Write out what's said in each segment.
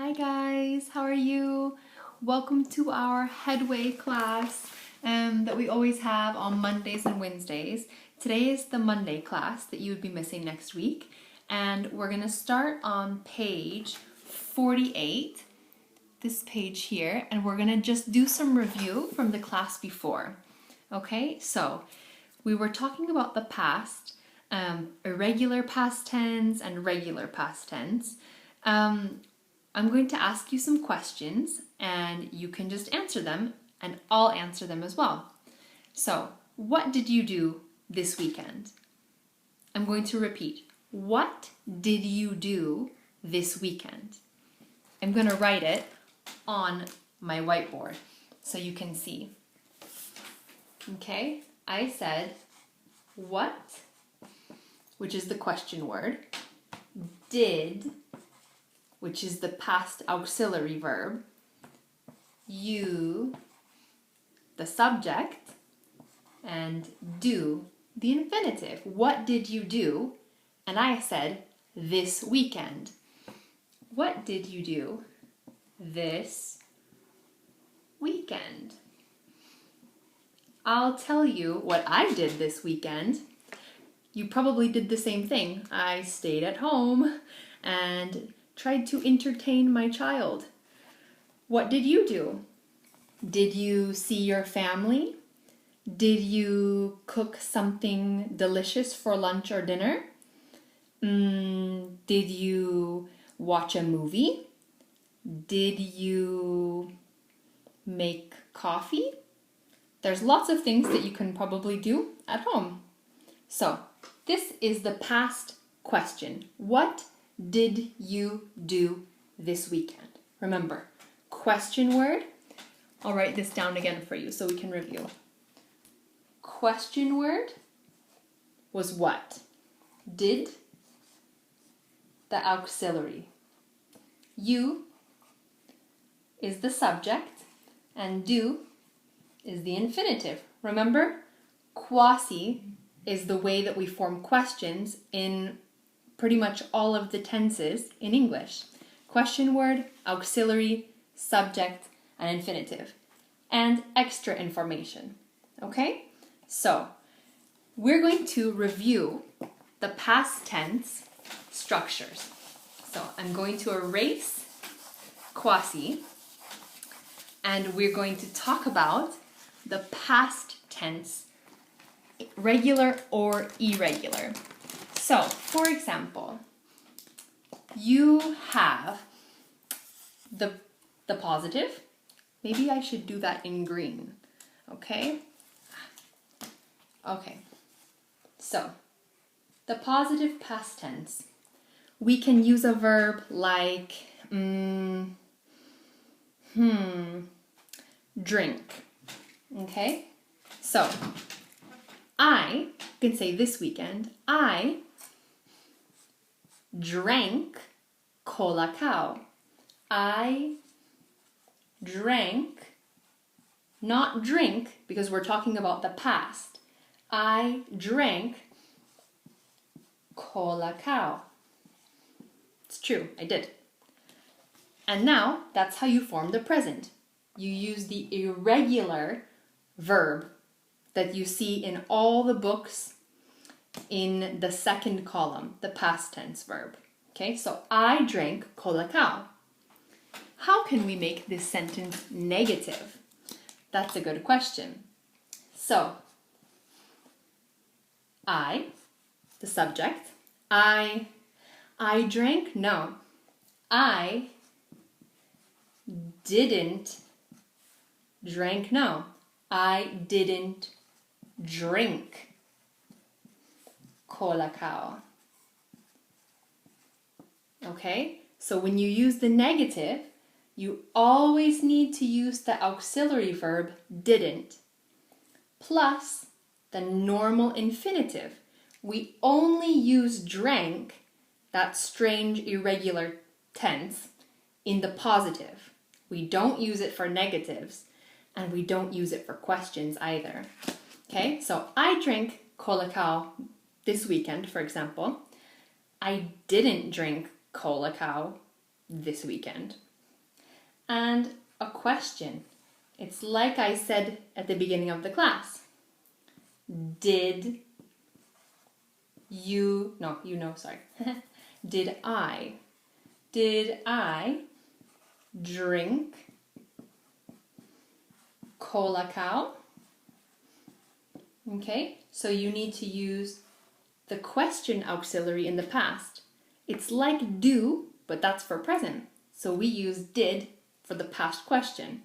Hi guys, how are you? Welcome to our Headway class that we always have on Mondays and Wednesdays. Today is the Monday class that you would be missing next week, and we're going to start on page 48, this page here, and we're going to just do some review from the class before. Okay, so we were talking about the past, irregular past tense and regular past tense. I'm going to ask you some questions and you can just answer them, and I'll answer them as well. So, what did you do this weekend? I'm going to repeat. What did you do this weekend? I'm going to write it on my whiteboard so you can see. Okay, I said what, which is the question word, did, which is the past auxiliary verb, you, the subject, and do, the infinitive. What did you do? And I said, this weekend. What did you do this weekend? I'll tell you what I did this weekend. You probably did the same thing. I stayed at home and tried to entertain my child. What did you do? Did you see your family? Did you cook something delicious for lunch or dinner? Did you watch a movie? Did you make coffee? There's lots of things that you can probably do at home. So, this is the past question. What did you do this weekend? Remember, question word. I'll write this down again for you so we can review. Question word was what? Did, the auxiliary. You is the subject, and do is the infinitive. Remember, quasi is the way that we form questions in pretty much all of the tenses in English. Question word, auxiliary, subject, and infinitive. And extra information. Okay? So, we're going to review the past tense structures. So, I'm going to erase quasi, and we're going to talk about the past tense, regular or irregular. So, for example, you have the positive. Maybe I should do that in green. Okay? Okay. So, the positive past tense. We can use a verb like drink. Okay? So, I can say this weekend, I drank colacao. I drank, not drink, because we're talking about the past. I drank colacao. It's true, I did. And now, that's how you form the present. You use the irregular verb that you see in all the books in the second column, the past tense verb. Okay, so I drank colacao. How can we make this sentence negative? That's a good question. So, I, the subject, I drank, no. I didn't drank, no. I didn't drink colacao. Okay? So when you use the negative, you always need to use the auxiliary verb didn't plus the normal infinitive. We only use drank, that strange irregular tense, in the positive. We don't use it for negatives, and we don't use it for questions either. Okay, so I drank colacao this weekend, for example. I didn't drink colacao this weekend. and a question. It's like I said at the beginning of the class. Did you, no, you know, sorry. Did I drink cola cow? Okay, so you need to use the question auxiliary in the past. It's like do, but that's for present. So we use did for the past question.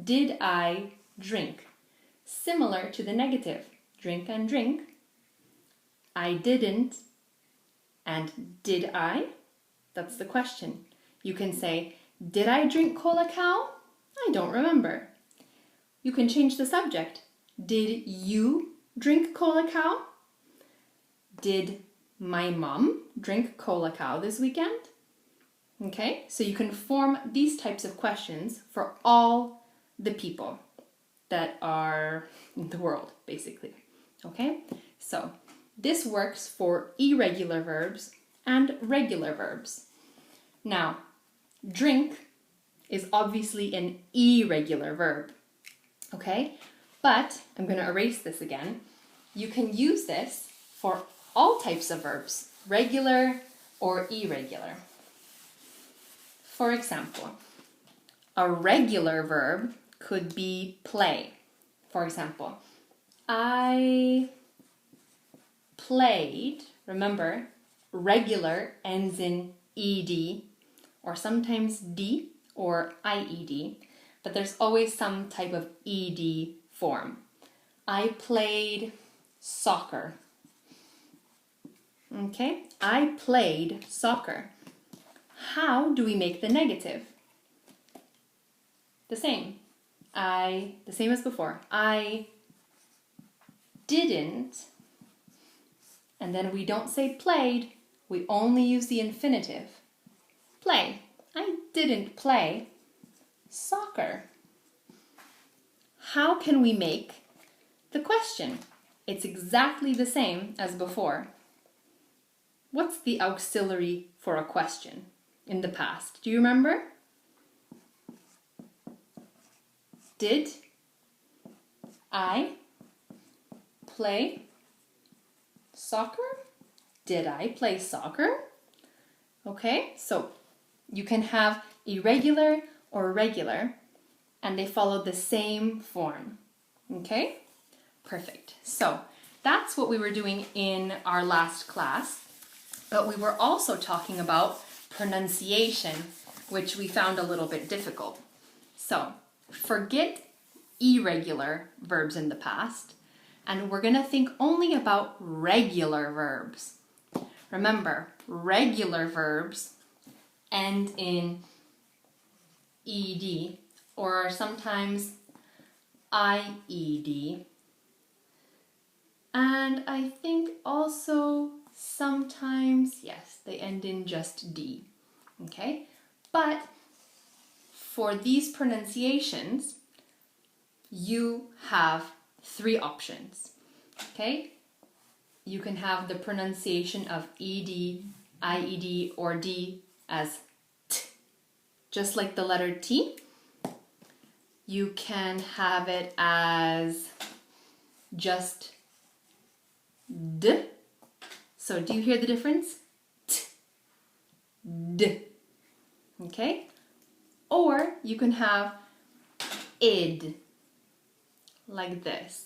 Did I drink? Similar to the negative. Drink and drink. I didn't and did I? That's the question. You can say, did I drink cola cow? I don't remember. You can change the subject. Did you drink cola cow? Did my mom drink cola cow this weekend? Okay, so you can form these types of questions for all the people that are in the world, basically. Okay, so this works for irregular verbs and regular verbs. Now, drink is obviously an irregular verb. Okay, but I'm going to erase this again. You can use this for all types of verbs, regular or irregular. For example, a regular verb could be play. For example, I played. Remember, regular ends in ed or sometimes d or ied, but there's always some type of ed form. I played soccer. Okay, I played soccer. How do we make the negative? The same. The same as before. I didn't, and then we don't say played, we only use the infinitive. Play. I didn't play soccer. How can we make the question? It's exactly the same as before. What's the auxiliary for a question in the past? Do you remember? Did I play soccer? Did I play soccer? Okay, so you can have irregular or regular, and they follow the same form. Okay, perfect. So that's what we were doing in our last class, but we were also talking about pronunciation, which we found a little bit difficult. So forget irregular verbs in the past, and we're going to think only about regular verbs. Remember, regular verbs end in ed or sometimes ied, and I think also sometimes, yes, they end in just d. Okay, but for these pronunciations, you have three options. Okay, you can have the pronunciation of ed, ied, or d as t, just like the letter T. You can have it as just d. So do you hear the difference? T, d. Okay? Or you can have id, like this.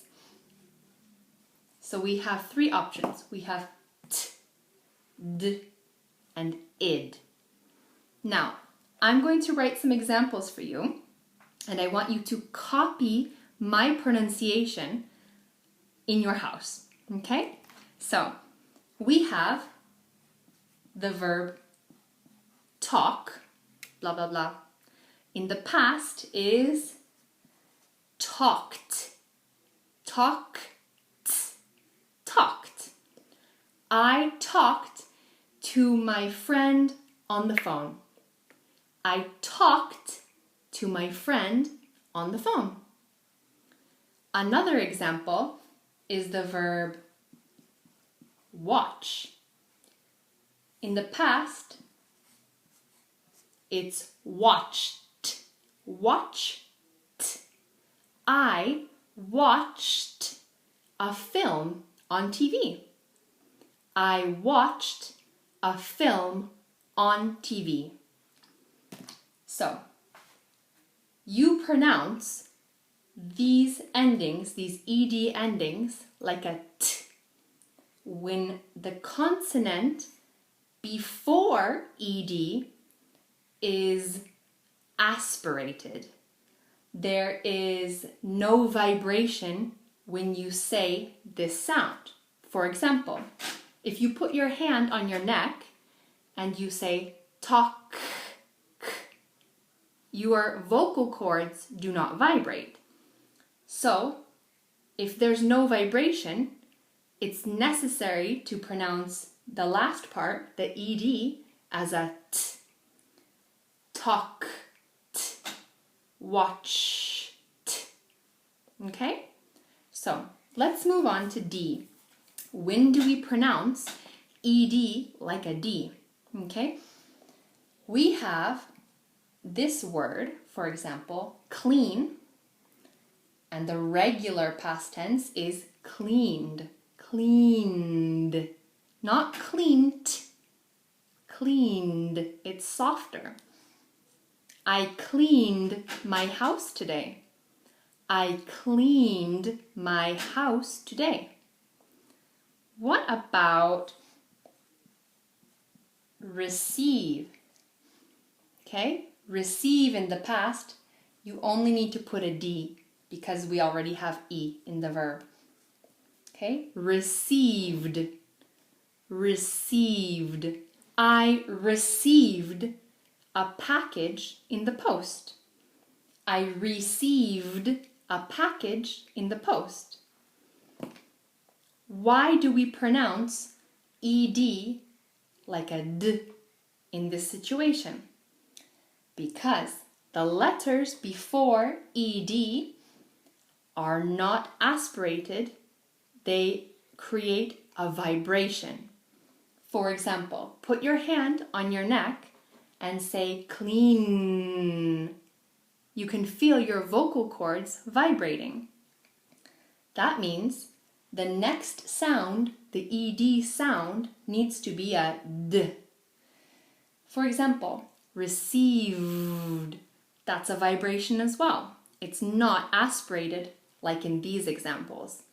So we have three options. We have t, d, and id. Now, I'm going to write some examples for you, and I want you to copy my pronunciation in your house. Okay? So, we have the verb talk, blah, blah, blah. In the past is talked. Talked. Talked. I talked to my friend on the phone. I talked to my friend on the phone. Another example is the verb watch. In the past, it's watched. watched. I watched a film on TV. I watched a film on TV. So, you pronounce these endings, these ed endings, like a t. When the consonant before ed is aspirated. There is no vibration when you say this sound. For example, if you put your hand on your neck and you say talk, your vocal cords do not vibrate. So, if there's no vibration, it's necessary to pronounce the last part, the ed, as a t. Talk, t. Watch, t. Okay? So, let's move on to D. When do we pronounce ed like a D? Okay? We have this word, for example, clean, and the regular past tense is cleaned. Cleaned. Not cleaned. Cleaned. It's softer. I cleaned my house today. I cleaned my house today. What about receive? Okay, receive in the past, you only need to put a D because we already have E in the verb. Okay, received. Received. I received a package in the post. I received a package in the post. Why do we pronounce ed like a d in this situation? Because the letters before ed are not aspirated, they create a vibration. For example, put your hand on your neck and say clean. You can feel your vocal cords vibrating. That means the next sound, the ed sound, needs to be a d. For example, received. That's a vibration as well. It's not aspirated like in these examples,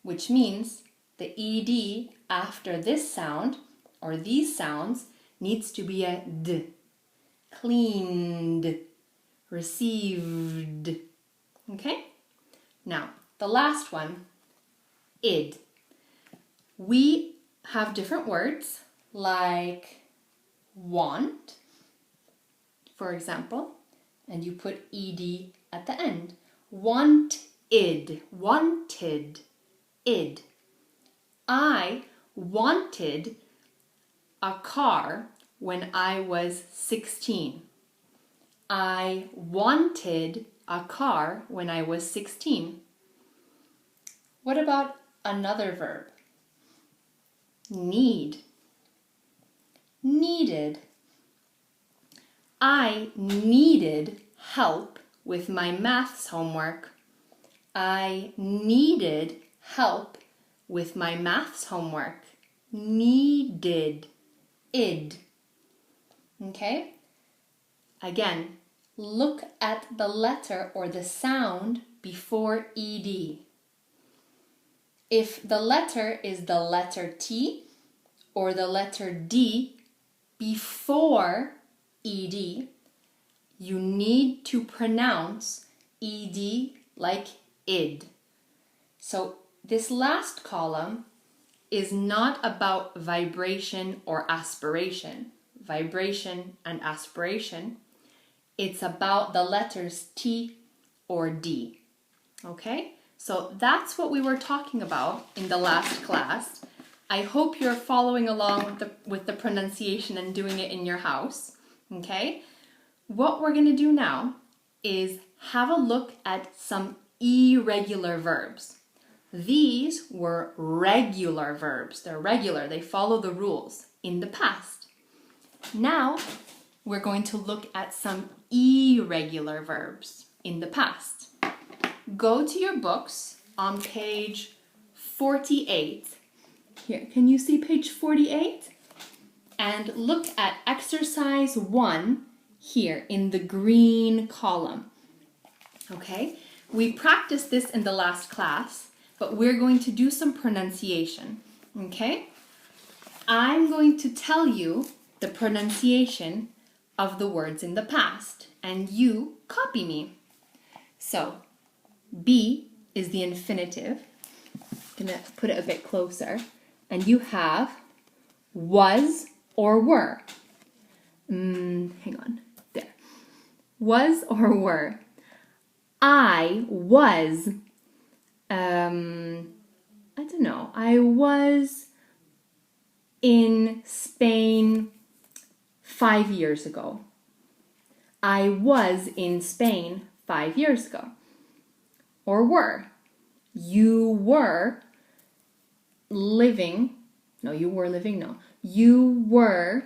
which means the ed after this sound or these sounds needs to be a d. Cleaned, received. Okay? Now, the last one, id. We have different words like want, for example, and you put ed at the end. Wanted, wanted, id. I wanted a car when I was 16. I wanted a car when I was 16. What about another verb? Need. Needed. I needed help with my maths homework. I needed help with my maths homework. Needed. Id. Okay? Again, look at the letter or the sound before ed. If the letter is the letter T or the letter D before ed, you need to pronounce ed like id. So this last column is not about vibration or aspiration. Vibration and aspiration. It's about the letters T or D. Okay? So that's what we were talking about in the last class. I hope you're following along with the pronunciation and doing it in your house. Okay? What we're going to do now is have a look at some irregular verbs. These were regular verbs. They're regular. They follow the rules in the past. Now, we're going to look at some irregular verbs in the past. Go to your books on page 48. Here, can you see page 48? And look at exercise 1 here in the green column. Okay, we practiced this in the last class, but we're going to do some pronunciation. Okay, I'm going to tell you the pronunciation of the words in the past, and you copy me. So, be is the infinitive. I'm gonna put it a bit closer, and you have was or were. Hang on, there. Was or were. I was, I don't know, I was in Spain 5 years ago. I was in Spain 5 years ago. Or were. You were living, you were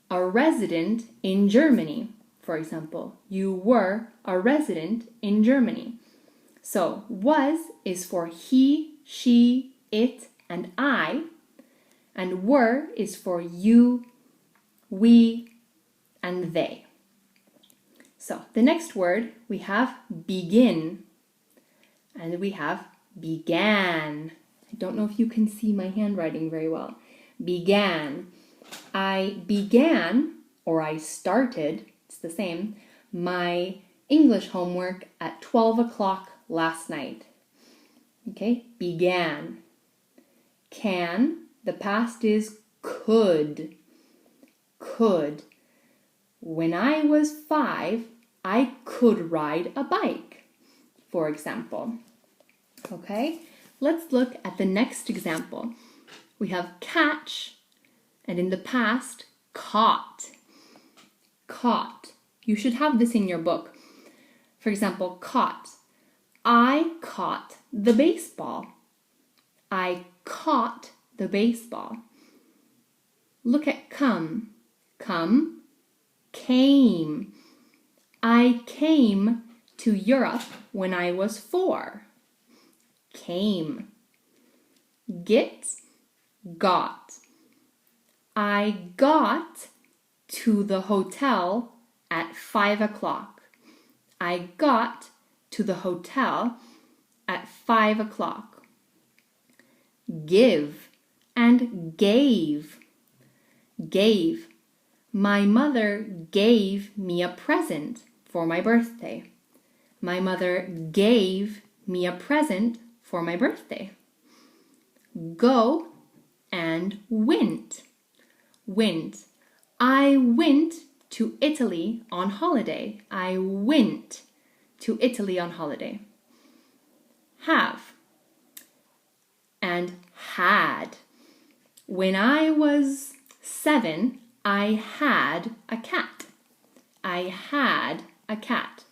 a resident in Germany, for example. You were a resident in Germany. So, was is for he, she, it, and I, and were is for you, we, and they. So, the next word, we have begin, and we have began. I don't know if you can see my handwriting very well. Began. I began, or I started, it's the same, my English homework at 12 o'clock last night. Okay, began. Can, the past is could. Could. When I was 5, I could ride a bike, for example. Okay, let's look at the next example. We have catch, and in the past, caught. Caught. You should have this in your book. For example, caught. I caught the baseball. I caught the baseball. Look at come. Come, came. I came to Europe when I was 4. Came. Get, got. I got to the hotel at 5 o'clock. I got to the hotel at 5 o'clock. Give and gave. Gave. My mother gave me a present for my birthday. My mother gave me a present for my birthday. Go and went. Went. I went to Italy on holiday. I went to Italy on holiday. Have and had. When I was 7, I had a cat. I had a cat.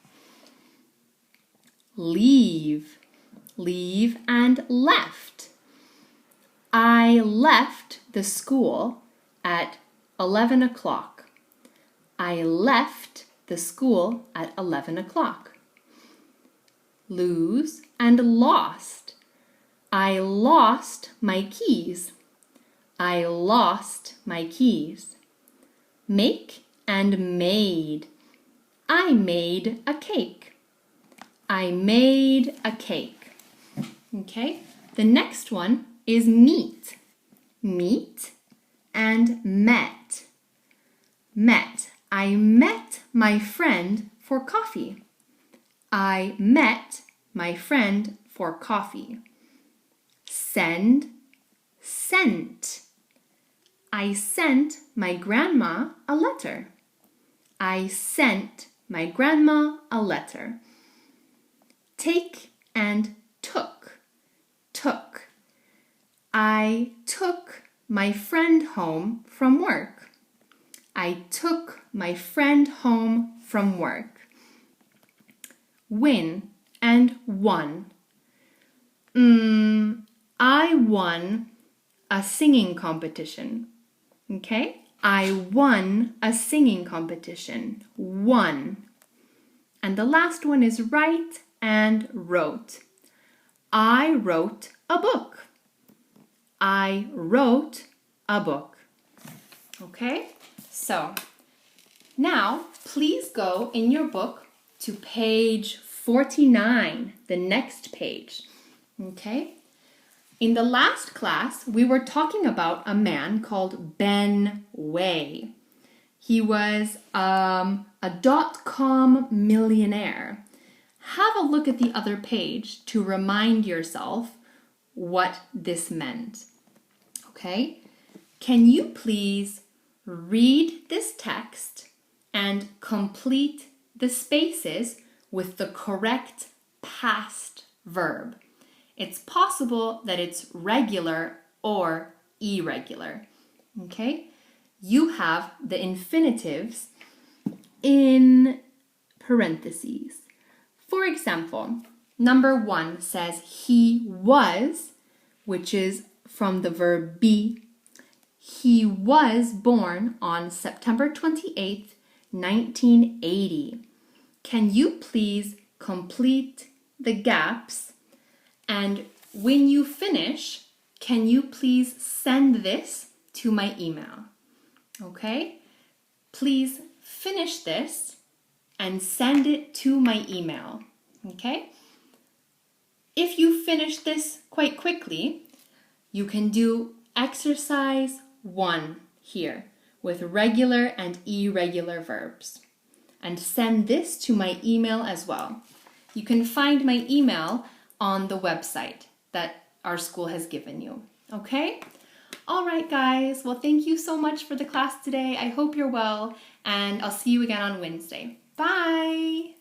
Leave. Leave and left. I left the school at 11 o'clock. I left the school at 11 o'clock. Lose and lost. I lost my keys. I lost my keys. Make and made. I made a cake. I made a cake. Okay, the next one is meet. Meet and met. Met. I met my friend for coffee. I met my friend for coffee. Send, sent. I sent my grandma a letter. I sent my grandma a letter. Take and took. Took. I took my friend home from work. I took my friend home from work. Win and won. I won a singing competition. Okay? I won a singing competition. Won. And the last one is write and wrote. I wrote a book. I wrote a book. Okay? So, now please go in your book to page 49, the next page. Okay? In the last class, we were talking about a man called Ben Way. He was a .com millionaire. Have a look at the other page to remind yourself what this meant. Okay? Can you please read this text and complete the spaces with the correct past verb? It's possible that it's regular or irregular. Okay? You have the infinitives in parentheses. For example, number 1 says he was, which is from the verb be. He was born on September 28th, 1980. Can you please complete the gaps? And when you finish, can you please send this to my email? Okay? Please finish this and send it to my email. Okay? If you finish this quite quickly, you can do exercise 1 here with regular and irregular verbs. And send this to my email as well. You can find my email on the website that our school has given you. Okay? All right, guys. Well, thank you so much for the class today. I hope you're well, and I'll see you again on Wednesday. Bye!